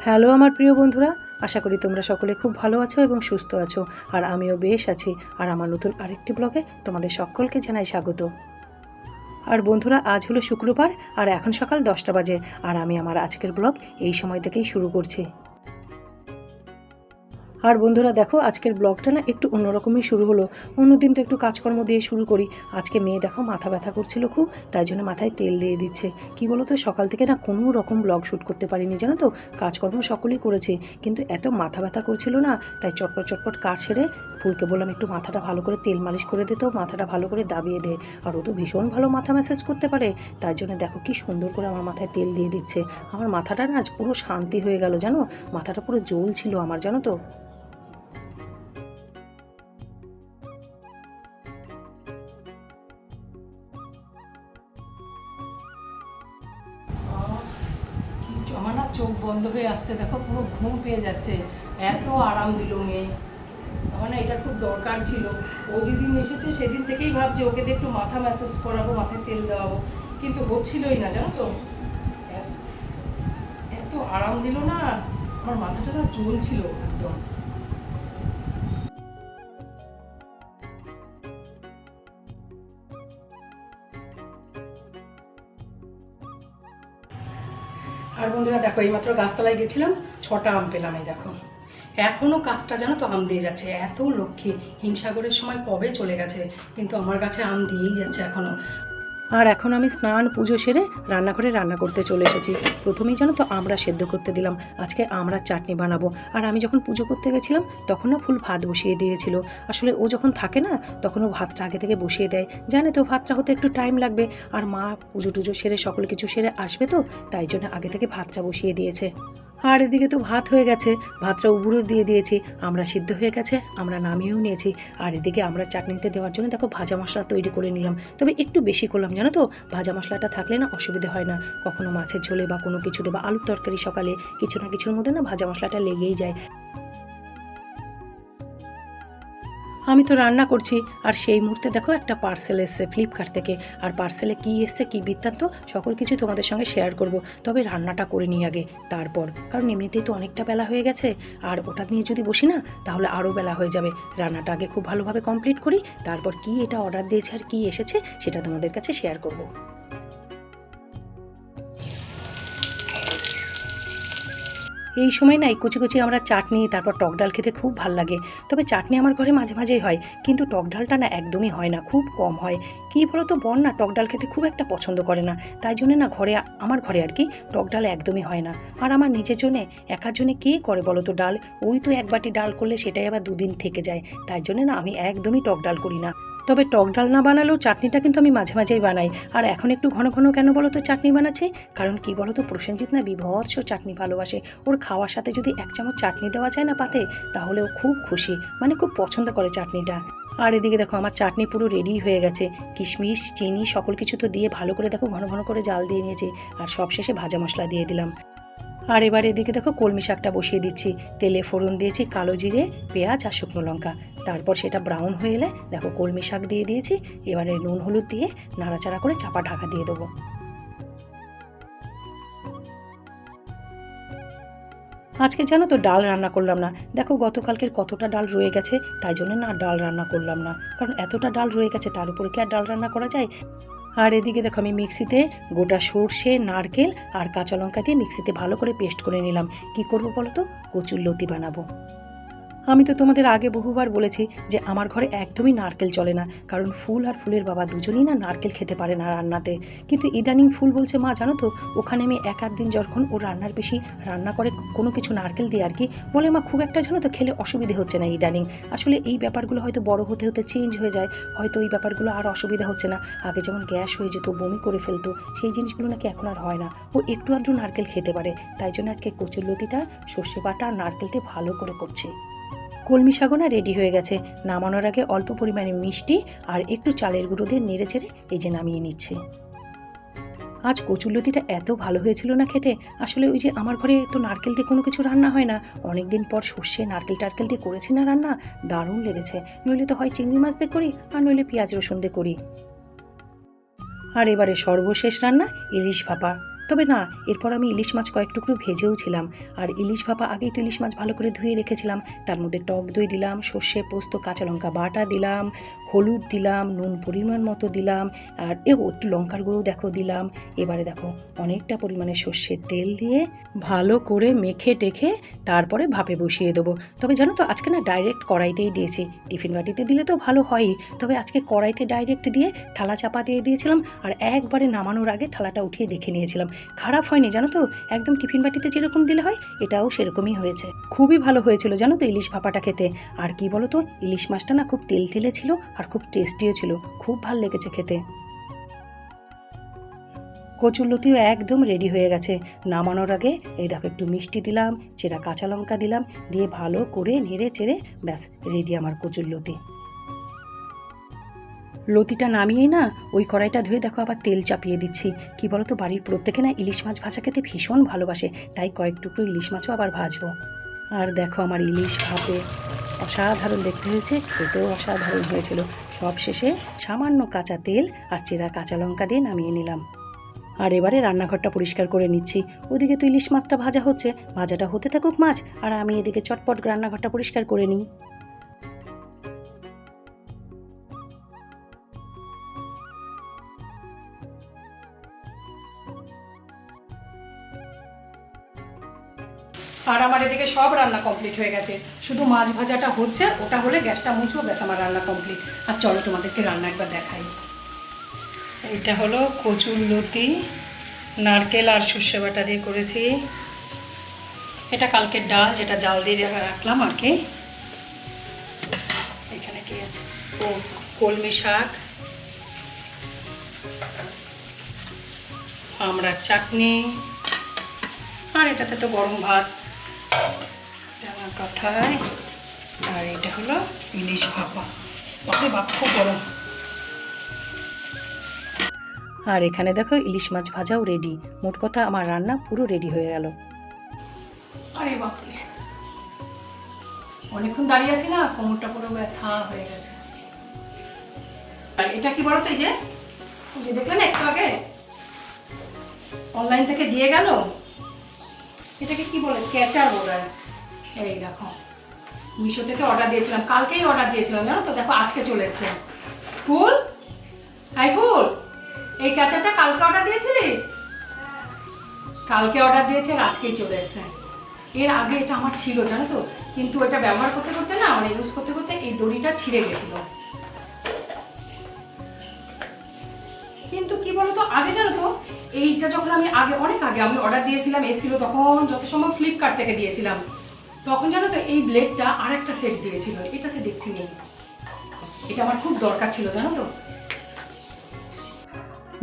Hello আমার প্রিয় বন্ধুরা, আশা করি তোমরা সকলে খুব ভালো আছো এবং সুস্থ আছো। আর আমিও বেশ আছি। আর আমার নতুন আরেকটি ব্লগে তোমাদের সকলকে জানাই স্বাগত। আর বন্ধুরা, আজ হলো শুক্রবার আর এখন সকাল 10টা বাজে। আর আমি আমার আজকের ব্লগ এই সময় থেকেই শুরু করছি। আর বন্ধুরা দেখো, আজকের ব্লগটা না একটু অন্যরকমই শুরু হলো। অন্যদিন তো একটু কাজকর্ম দিয়ে শুরু করি। আজকে মেয়ে দেখো মাথা ব্যথা করছিল খুব, তাই জন্য মাথায় তেল দিয়ে দিচ্ছে। কি বলো তো, সকাল থেকে না কোনো রকম ব্লগ শ্যুট করতে পারিনি, জানো তো। কাজকর্ম সকলেই করেছি, কিন্তু এত মাথা ব্যথা করছিল না, তাই চটপট চটপট কাজ সেরে ফুলকে বললাম একটু মাথাটা ভালো করে তেল মালিশ করে দিত, মাথাটা ভালো করে দাবিয়ে দে। আর ও তো ভীষণ ভালো মাথা ম্যাসাজ করতে পারে, তাই জন্য দেখো কি সুন্দর করে আমার মাথায় তেল দিয়ে দিচ্ছে। আমার মাথাটা না আজ পুরো শান্তি হয়ে গেল, জানো। মাথাটা পুরো জ্বলছিল আমার, জানো তো। আমার না চোখ বন্ধ হয়ে আসছে, দেখো পুরো ঘুম পেয়ে যাচ্ছে। এত আরাম দিল মেয়ে, আমার না এটা খুব দরকার ছিল। ও যেদিন এসেছে সেদিন থেকেই ভাবছি ওকে দিয়ে একটু মাথা ম্যাসাজ করাবো, মাথায় তেল দেওয়াবো, কিন্তু হচ্ছিলই না, জানো তো। এত আরাম দিল না, আমার মাথাটা না জ্বলছিল একদম। আর বন্ধুরা দেখো, এইমাত্র গাছতলায় গেছিলাম, 6টা আম পেলাম। এই দেখো, এখনও কাজটা জানো তো আম দিয়ে যাচ্ছে। এত লক্ষ্মী, হিমসাগরের সময় কবে চলে গেছে, কিন্তু আমার কাছে আম দিয়েই যাচ্ছে এখনও। আর এখন আমি স্নান পুজো সেরে রান্নাঘরে রান্না করতে চলে এসেছি। প্রথমেই জানো তো আমরা সেদ্ধ করতে দিলাম, আজকে আমরা চাটনি বানাবো। আর আমি যখন পুজো করতে গেছিলাম তখন না ফুল ভাত বসিয়ে দিয়েছিল। আসলে ও যখন থাকে না তখন ও ভাতটা আগে থেকে বসিয়ে দেয়, জানে তো ভাতটা হতে একটু টাইম লাগবে। আর মা পুজো টুজো সেরে সকল কিছু সেরে আসবে তো, তাই জন্য আগে থেকে ভাতটা বসিয়ে দিয়েছে। আর এদিকে তো ভাত হয়ে গেছে, ভাতটা উবুড়ো দিয়ে দিয়েছি, আমরা সিদ্ধ হয়ে গেছে, আমরা নামিয়েও নিয়েছি। আর এদিকে আমরা চাটনিতে দেওয়ার জন্য দেখো ভাজা মশলা তৈরি করে নিলাম, তবে একটু বেশি করলাম, জানো তো। ভাজা মশলাটা থাকলে না অসুবিধে হয় না, কখনো মাছের ঝোলে বা কোনো কিছুতে বা আলুর তরকারি সকালে কিছু না কিছুর মধ্যে না ভাজা মশলাটা লেগেই যায়। আমি তো রান্না করছি, আর সেই মুহূর্তে দেখো একটা পার্সেল এসছে ফ্লিপকার্ট থেকে। আর পার্সেলে কী এসছে, কী বৃত্তান্ত, সকল কিছু তোমাদের সঙ্গে শেয়ার করব। তবে রান্নাটা করে নিই আগে, তারপর, কারণ এমনিতেই তো অনেকটা বেলা হয়ে গেছে। আর ওটা নিয়ে যদি বসি না তাহলে আরও বেলা হয়ে যাবে। রান্নাটা আগে খুব ভালোভাবে কমপ্লিট করি, তারপর কি এটা অর্ডার দিয়েছে আর কি এসেছে সেটা তোমাদের কাছে শেয়ার করব। এই সময় না এই কুচি কুচি আমরা চাটনি তারপর টক ডাল খেতে খুব ভাল লাগে। তবে চাটনি আমার ঘরে মাঝে মাঝেই হয়, কিন্তু টক ডালটা না একদমই হয় না, খুব কম হয়। কী বলো তো, বর না টক ডাল খেতে খুব একটা পছন্দ করে না, তাই জন্য না আমার ঘরে আর কি টক ডাল একদমই হয় না। আর আমার নিজের জন্যে একার জন্যে কে করে বলো তো ডাল, ওই তো এক বাটি ডাল করলে সেটাই আবার দুদিন থেকে যায়, তাই জন্য না আমি একদমই টক ডাল করি না। তবে টক ডাল না বানালেও চাটনিটা কিন্তু আমি মাঝে মাঝেই বানাই। আর এখন একটু ঘন ঘন কেন বলো তো চাটনি বানাচ্ছি, কারণ কি বলো তো, প্রসেনজিৎ না বিভৎস চাটনি ভালোবাসে। ওর খাওয়ার সাথে যদি 1 চামচ চাটনি দেওয়া যায় না পাতে, তাহলে ও খুব খুশি, মানে খুব পছন্দ করে চাটনিটা। আর এদিকে দেখো আমার চাটনি পুরো রেডি হয়ে গেছে, কিশমিশ চিনি সকল কিছু তো দিয়ে ভালো করে দেখো ঘন ঘন করে জাল দিয়ে নিয়েছি। আর সবশেষে ভাজা মশলা দিয়ে দিলাম। আর এবার এদিকে দেখো কলমি শাকটা বসিয়ে দিচ্ছি, তেলে ফোড়ন দিয়েছি কালো জিরে, পেঁয়াজ আর শুকনো লঙ্কা। তারপর সেটা ব্রাউন হয়ে এলে দেখো কলমি শাক দিয়ে দিয়েছি। এবারে নুন হলুদ দিয়ে নাড়াচাড়া করে চাপা ঢাকা দিয়ে দেবো। আজকে জানো তো ডাল রান্না করলাম না, দেখো গতকালকের কতটা ডাল রয়ে গেছে, তাই জন্য না ডাল রান্না করলাম না, কারণ এতটা ডাল রয়ে গেছে তার উপরে কি আর ডাল রান্না করা যায়। আর এদিকে দেখো আমি মিক্সিতে গোটা সর্ষে, নারকেল আর কাঁচা লঙ্কা দিয়ে মিক্সিতে ভালো করে পেস্ট করে নিলাম। কি করবো বলো তো, কচুর লতি বানাবো। আমি তো তোমাদের আগে বহুবার বলেছি যে আমার ঘরে একদমই নারকেল চলে না, কারণ ফুল আর ফুলের বাবা দুজনেই না নারকেল খেতে পারে না রান্নাতে। কিন্তু ইদানিং ফুল বলছে মা জানো তো, ওখানে আমি এক আধ দিন যখন ও রান্নার বেশি রান্না করে কোনো কিছু নারকেল দিয়ে আর কি, বলে মা খুব একটা জানো তো খেলে অসুবিধে হচ্ছে না ইদানিং। আসলে এই ব্যাপারগুলো হয়তো বড় হতে হতে চেঞ্জ হয়ে যায়, হয়তো এই ব্যাপারগুলো আর অসুবিধা হচ্ছে না। আগে যেমন গ্যাস হয়ে যেত, বমি করে ফেলতো, সেই জিনিসগুলো নাকি এখন আর হয় না। ও একটু আধটু নারকেল খেতে পারে, তাই জন্য আজকে কচুরলতিটা সর্ষে বাটা আর নারকেল দিয়ে ভালো করে করছে। কলমি শাকও না রেডি হয়ে গেছে, নামানোর আগে অল্প পরিমাণে মিষ্টি আর একটু চালের গুঁড়ো দিয়ে নেড়ে চেড়ে এই যে নামিয়ে নিচ্ছে। আজ কচুরলতিটা এত ভালো হয়েছিল না খেতে, আসলে ওই যে আমার ঘরে তো নারকেল দিয়ে কোনো কিছু রান্না হয় না, অনেকদিন পর সর্ষে নারকেল টারকেল দিয়ে করেছি না রান্না, দারুণ লেগেছে। নইলে তো হয় চিংড়ি মাছ দিয়ে করি, আর নইলে পেঁয়াজ রসুন দিয়ে করি। আর এবারে সর্বশেষ রান্না ইলিশ ভাপা। তবে না, এরপর আমি ইলিশ মাছ কয়েক টুকরো ভেজেও ছিলাম। আর ইলিশ ভাপা আগেই তো ইলিশ মাছ ভালো করে ধুয়ে রেখেছিলাম। তার মধ্যে টক দই দিলাম, সর্ষে পোস্ত কাঁচা লঙ্কা বাটা দিলাম, হলুদ দিলাম, নুন পরিমাণ মতো দিলাম, আর একটু লঙ্কার গুঁড়ো দেখো দিলাম। এবারে দেখো অনেকটা পরিমাণে সর্ষের তেল দিয়ে ভালো করে মেখে টেখে তারপরে ভাপে বসিয়ে দেবো। তবে জানো তো আজকে না ডাইরেক্ট কড়াইতেই দিয়েছি। টিফিন বাটিতে দিলে তো ভালো হয়ই, তবে আজকে কড়াইতে ডাইরেক্ট দিয়ে থালা চাপা দিয়ে দিয়েছিলাম। আর একবারে নামানোর আগে থালাটা উঠিয়ে দেখে নিয়েছিলাম। খারাপ হয়নি জানো তো, একদম টিফিন বাটিতে যেরকম দিলে হয় এটাও সেরকমই হয়েছে। খুবই ভালো হয়েছিল জানো তো ইলিশ ভাপাটা খেতে। আর কি বলো তো, ইলিশ মাছটা না খুব তেল তেলে ছিল আর খুব টেস্টিও ছিল, খুব ভালো লেগেছে খেতে। কচুরলতিও একদম রেডি হয়ে গেছে। নামানোর আগে এই দেখো একটু মিষ্টি দিলাম, চেরা কাঁচা লঙ্কা দিলাম, দিয়ে ভালো করে নেড়ে চেড়ে ব্যাস রেডি আমার কচুরলতি। লতিটা নামিয়েই না ওই কড়াইটা ধুয়ে দেখো আবার তেল চাপিয়ে দিচ্ছি। কি বলো তো, বাড়ির প্রত্যেকে না ইলিশ মাছ ভাজা খেতে ভীষণ ভালোবাসে, তাই কয়েক টুকরো ইলিশ মাছও আবার ভাজবো। আর দেখো আমার ইলিশ ভাপে অসাধারণ দেখতে হয়েছে, খেতেও অসাধারণ হয়েছিল। সব শেষে সামান্য কাঁচা তেল আর চেরা কাঁচা লঙ্কা দিয়ে নামিয়ে নিলাম। আর এবারে রান্নাঘরটা পরিষ্কার করে নিচ্ছি। ওদিকে তো ইলিশ মাছটা ভাজা হচ্ছে, ভাজাটা হতে থাকুক মাছ, আর আমি এদিকে চটপট রান্নাঘরটা পরিষ্কার করে নিই। আর আমার এদিকে সব রান্না কমপ্লিট হয়ে গেছে, শুধু মাছ ভাজাটা হচ্ছে, ওটা হলে গ্যাসটা মুছবো, ব্যাস আমার রান্না কমপ্লিট। আর চলো তোমাদেরকে রান্না একবার দেখাই। এটা হলো কচুরলতি, নারকেল আর সর্ষে বাটা দিয়ে করেছি। এটা কালকের ডাল, যেটা জাল দিয়ে রাখলাম আর কি। এখানে কি আছে, ও কলমি শাক, আমড়ার চাটনি, আর এটাতে তো গরম ভাত আমার কথায়। আর এটা হলো ইলিশ ভাপা, বাপরে বাপ খুব গরম। আর এখানে দেখো ইলিশ মাছ ভাজাও রেডি। মোট কথা আমার রান্না পুরো রেডি হয়ে গেল। আরে বাপরে, অনেকক্ষণ দাঁড়িয়ে আছি না, কোমরটা পুরো ব্যথা হয়ে গেছে। আর এটা কি বলতো, এই যে দেখলে না একটু আগে অনলাইন থেকে দিয়ে গেল, এটাকে কি বলে, ক্যাচার বোর্ডার। এই দেখো মিশো থেকে অর্ডার দিয়েছিলাম, কালকেই অর্ডার দিয়েছিলাম জানো তো, দেখো আজকে চলে এসছে। ফুল, হাই ফুল, এই ক্যাচারটা কালকে অর্ডার দিয়েছিলি? কালকে অর্ডার দিয়েছে আর আজকেই চলে এসছে। এর আগে এটা আমার ছিল জানো তো, কিন্তু এটা ব্যবহার করতে করতে না, মানে ইউজ করতে করতে এই দড়িটা ছিঁড়ে গেছিল। কিন্তু কি বলতো, আগে জানো তো এইটা যখন আমি অনেক আগে আমি অর্ডার দিয়েছিলাম, এসেছিল তখন যত সময় ফ্লিপকার্ট থেকে দিয়েছিলাম, তখন জানো তো এই ব্লেডটা আর একটা সেট দিয়েছিল, এটাতে দেখছি নেই। এটা আমার খুব দরকার ছিল জানো তো।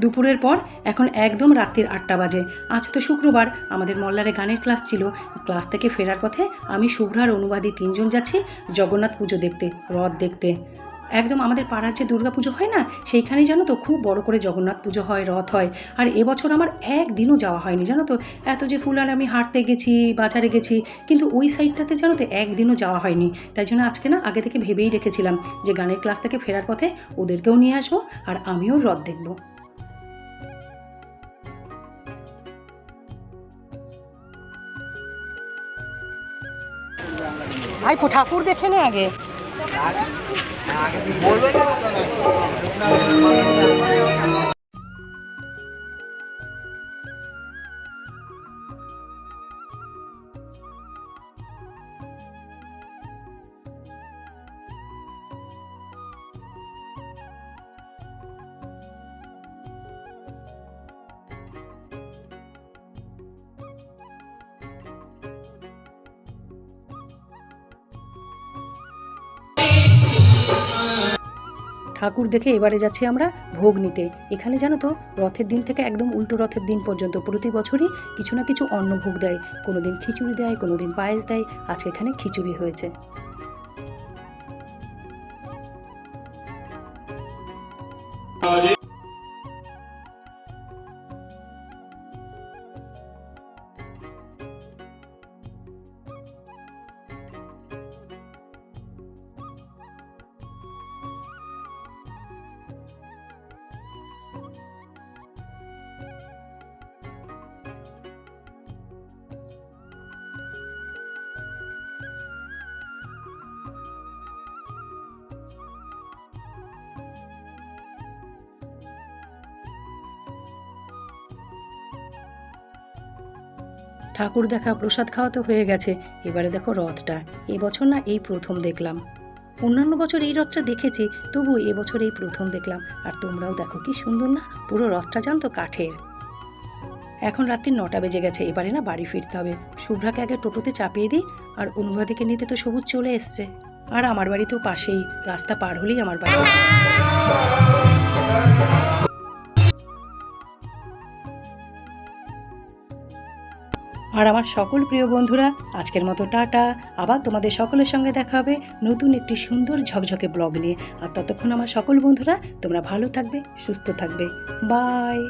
দুপুরের পর এখন একদম রাত্রির 8টা বাজে। আজ তো শুক্রবার, আমাদের মল্লারে গানের ক্লাস ছিল। ক্লাস থেকে ফেরার পথে আমি, শুভ্রার অনুবাদী 3 জন যাচ্ছি জগন্নাথ পুজো দেখতে, রথ দেখতে। একদম আমাদের পাড়ার যে দুর্গা পুজো হয় না, সেইখানেই জানো তো খুব বড় করে জগন্নাথ পুজো হয়, রথ হয়। আর এবছর আমার একদিনও যাওয়া হয়নি জানো তো। এত যে ফুল আর আমি হাঁটতে গেছি, বাজারে গেছি, কিন্তু ওই সাইডটাতে জানো তো একদিনও যাওয়া হয়নি। তাই জন্য আজকে না আগে থেকে ভেবেই রেখেছিলাম যে গানের ক্লাস থেকে ফেরার পথে ওদেরকেও নিয়ে আসবো আর আমিও রথ দেখবো। ভাই ঠাকুর দেখে নে আগে। ঠাকুর দেখে এবারে যাচ্ছি আমরা ভোগ নিতে। এখানে জানো তো রথের দিন থেকে একদম উল্টো রথের দিন পর্যন্ত প্রতি বছরই কিছু না কিছু অন্নভোগ দেয়। কোনোদিন খিচুড়ি দেয়, কোনোদিন পায়েস দেয়, আজকে এখানে খিচুড়ি হয়েছে। ঠাকুর দেখা প্রসাদ খাওয়া তো হয়ে গেছে, এবারে দেখো রথটা। এবছর না এই প্রথম দেখলাম, অন্যান্য বছর এই রথটা দেখেছি, তবু এবছর এই প্রথম দেখলাম। আর তোমরাও দেখো কি সুন্দর না, পুরো রথটা জানতো কাঠের। এখন রাত্রি 9টা বেজে গেছে, এবারে না বাড়ি ফিরতে হবে। শুভ্রাকে আগে টোটোতে চাপিয়ে দিই, আর অনুবাদিকে নিতে তো সবুজ চলে এসছে। আর আমার বাড়ি তো পাশেই, রাস্তা পার হলেই আমার বাড়ি। আর আমার সকল প্রিয় বন্ধুরা, আজকের মতো টাটা। আবার তোমাদের সকলের সঙ্গে দেখা হবে নতুন একটি সুন্দর ঝকঝকে ব্লগ নিয়ে। আর ততক্ষণ আমার সকল বন্ধুরা তোমরা ভালো থাকবে, সুস্থ থাকবে। বাই।